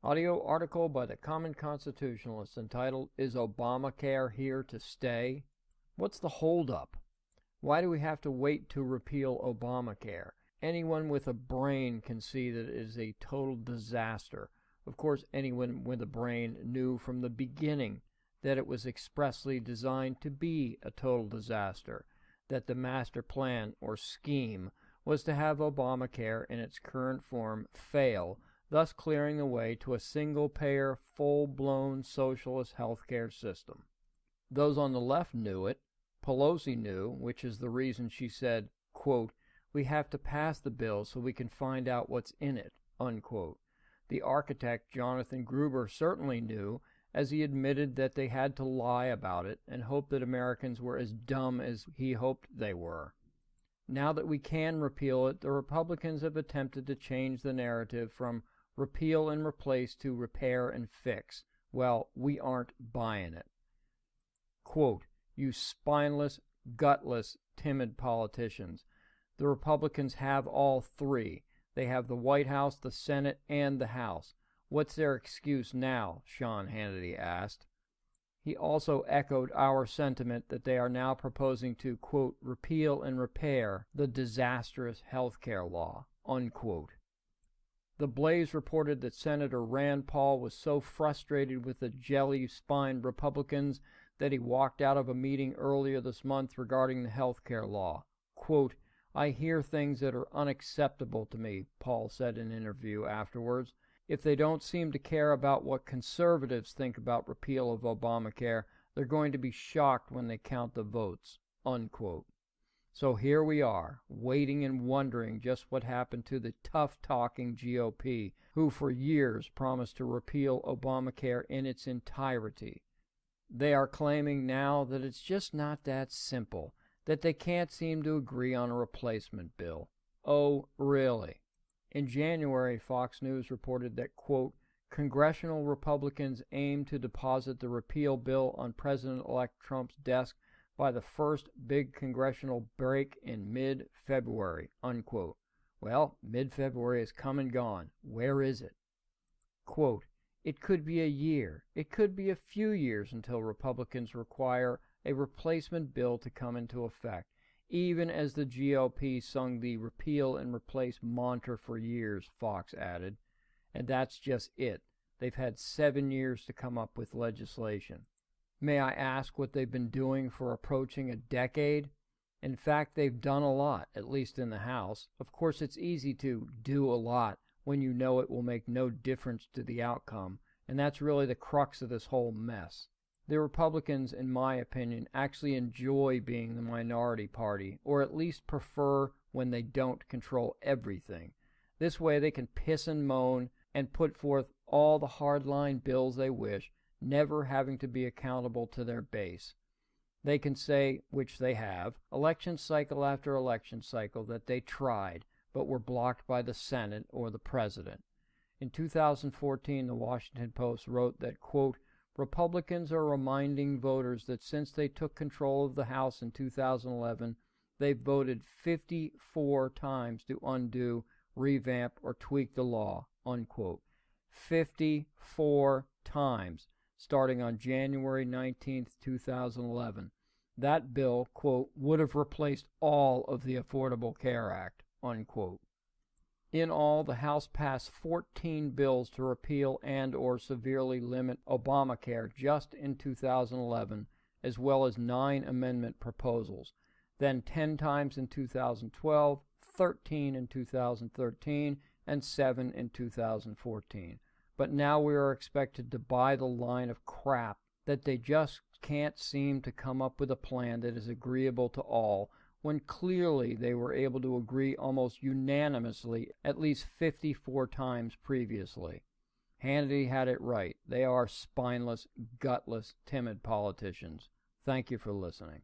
Audio article by the Common Constitutionalist entitled, "Is Obamacare Here to Stay?" What's the holdup? Why do we have to wait to repeal Obamacare? Anyone with a brain can see that it is a total disaster. Of course, anyone with a brain knew from the beginning that it was expressly designed to be a total disaster, that the master plan or scheme was to have Obamacare in its current form fail, thus clearing the way to a single-payer, full-blown socialist healthcare system. Those on the left knew it. Pelosi knew, which is the reason she said, quote, "We have to pass the bill so we can find out what's in it," unquote. The architect, Jonathan Gruber, certainly knew, as he admitted that they had to lie about it and hope that Americans were as dumb as he hoped they were. Now that we can repeal it, the Republicans have attempted to change the narrative from repeal and replace to repair and fix. Well, we aren't buying it. Quote, "You spineless, gutless, timid politicians. The Republicans have all three. They have the White House, the Senate, and the House. What's their excuse now?" Sean Hannity asked. He also echoed our sentiment that they are now proposing to, quote, "repeal and repair the disastrous health care law," unquote. The Blaze reported that Senator Rand Paul was so frustrated with the jelly-spined Republicans that he walked out of a meeting earlier this month regarding the health care law. Quote, "I hear things that are unacceptable to me," Paul said in an interview afterwards. "If they don't seem to care about what conservatives think about repeal of Obamacare, they're going to be shocked when they count the votes," unquote. So here we are, waiting and wondering just what happened to the tough-talking GOP, who for years promised to repeal Obamacare in its entirety. They are claiming now that it's just not that simple, that they can't seem to agree on a replacement bill. Oh, really? In January, Fox News reported that, quote, "Congressional Republicans aim to deposit the repeal bill on President-elect Trump's desk by the first big congressional break in mid-February," unquote. Well, mid-February is come and gone. Where is it? Quote, "It could be a year. It could be a few years until Republicans require a replacement bill to come into effect, even as the GOP sung the repeal and replace mantra for years," Fox added. And that's just it. They've had 7 years to come up with legislation. May I ask what they've been doing for approaching a decade? In fact, they've done a lot, at least in the House. Of course, it's easy to do a lot when you know it will make no difference to the outcome, and that's really the crux of this whole mess. The Republicans, in my opinion, actually enjoy being the minority party, or at least prefer when they don't control everything. This way they can piss and moan and put forth all the hardline bills they wish, never having to be accountable to their base. They can say, which they have, election cycle after election cycle, that they tried, but were blocked by the Senate or the President. In 2014, the Washington Post wrote that, quote, "Republicans are reminding voters that since they took control of the House in 2011, they've voted 54 times to undo, revamp, or tweak the law," unquote. 54 times, starting on January 19th, 2011. That bill, quote, "would have replaced all of the Affordable Care Act," unquote. In all, the House passed 14 bills to repeal and or severely limit Obamacare just in 2011, as well as 9 amendment proposals. Then 10 times in 2012, 13 in 2013, and 7 in 2014. But now we are expected to buy the line of crap that they just can't seem to come up with a plan that is agreeable to all, when clearly they were able to agree almost unanimously at least 54 times previously. Hannity had it right. They are spineless, gutless, timid politicians. Thank you for listening.